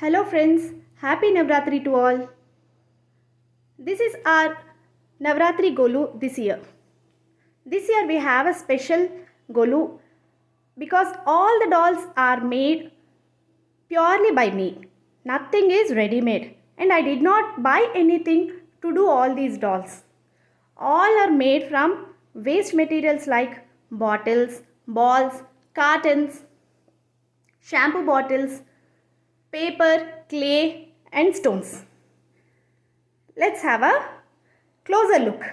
Hello friends, happy Navratri to all. This is our Navratri Golu this year. This year we have a special Golu because all the dolls are made purely by me. Nothing is ready made and I did not buy anything to do all these dolls. All are made from waste materials like bottles, balls, cartons, shampoo bottles, paper, clay and stones. Let's have a closer look.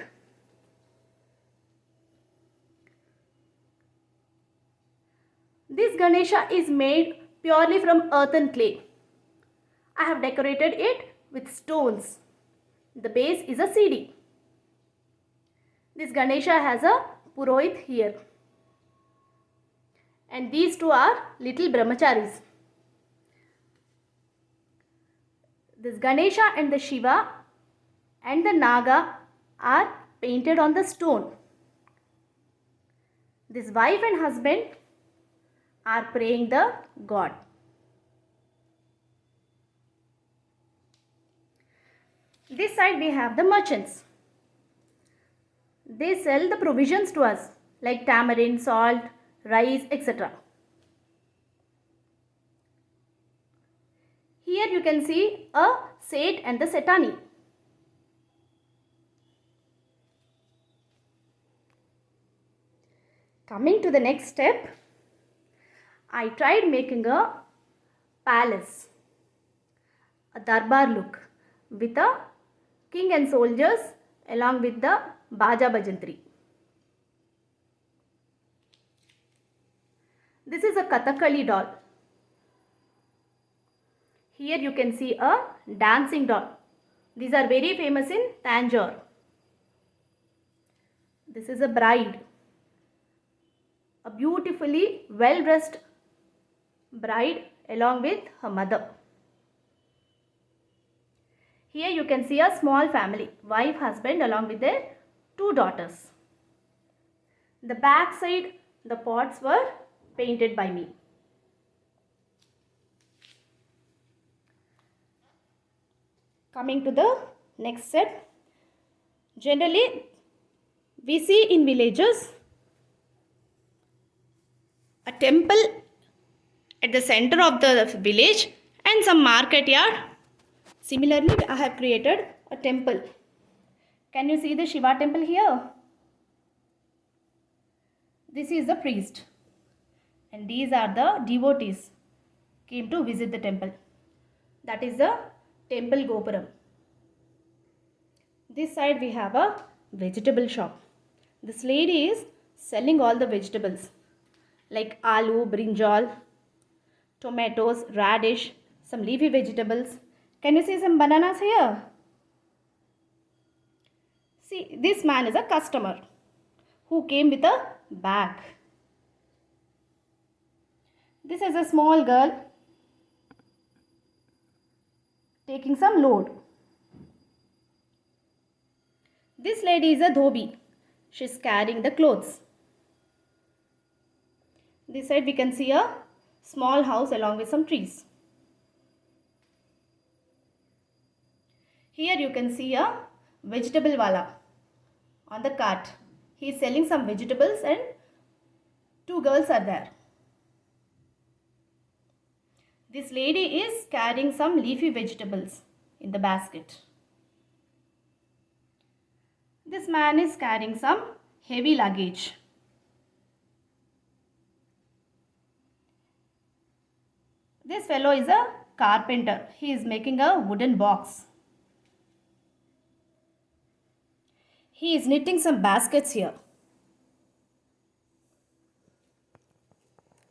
This Ganesha is made purely from earth and clay. I have decorated it with stones. The base is a CD. This Ganesha has a Purohit here. And these two are little brahmacharis. This Ganesha and the Shiva and the Naga are painted on the stone. This wife and husband are praying the god. This side we have the merchants. They sell the provisions to us like tamarind, salt, rice, etc. Here you can see a Seth and the Setani. Coming to the next step, I tried making a palace, a darbar look with a king and soldiers along with the Baja Bajantri. This is a Kathakali doll. Here you can see a dancing doll. These are very famous in Tanjore. This is a bride. A beautifully well-dressed bride along with her mother. Here you can see a small family, wife, husband along with their two daughters. The back side, the pots were painted by me. Coming to the next step, generally we see in villages a temple at the center of the village and some market yard. Similarly, I have created a temple. Can you see the Shiva temple here? This is the priest and these are the devotees came to visit the temple. That is the temple Gopuram. This side we have a vegetable shop. This lady is selling all the vegetables like aloo, brinjal, tomatoes, radish, some leafy vegetables. Can you see some bananas here? See, this man is a customer who came with a bag. This is a small girl taking some load. This lady is a dhobi. She is carrying the clothes. This side we can see a small house along with some trees. Here you can see a vegetable wala on the cart. He is selling some vegetables and two girls are there. This lady is carrying some leafy vegetables in the basket. This man is carrying some heavy luggage. This fellow is a carpenter. He is making a wooden box. He is knitting some baskets here.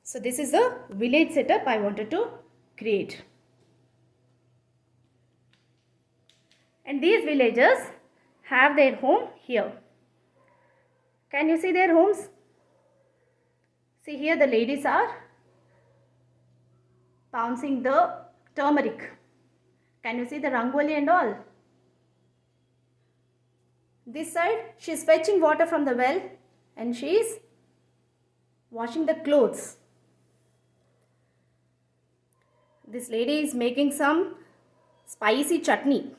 So this is the village setup I wanted to create. And these villagers have their home here. Can you see their homes? See here the ladies are pouncing the turmeric. Can you see the rangoli and all? This side she is fetching water from the well and she is washing the clothes. This lady is making some spicy chutney.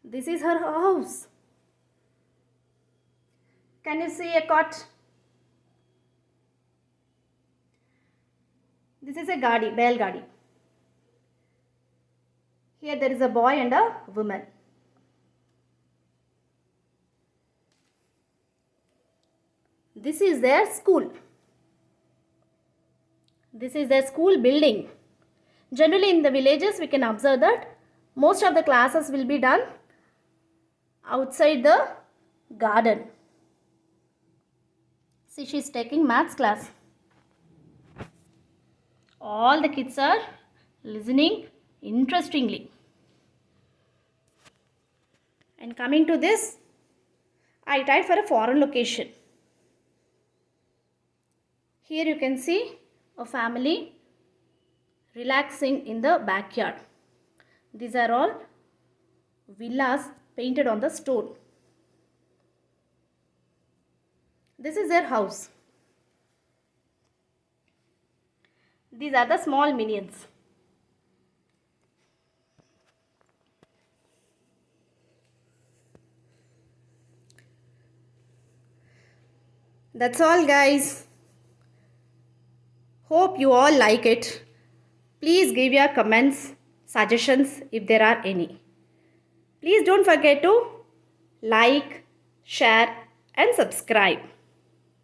This is her house. Can you see a cot? This is a gadi, bell gadi. Here there is a boy and a woman. This is their school. This is their school building. Generally in the villages we can observe that most of the classes will be done outside the garden. See, she is taking maths class. All the kids are listening interestingly. And coming to this, I tried for a foreign location. Here you can see a family relaxing in the backyard. These are all villas painted on the stone. This is their house. These are the small minions. That's all, guys. Hope you all like it. Please give your comments, suggestions if there are any. Please don't forget to like, share and subscribe.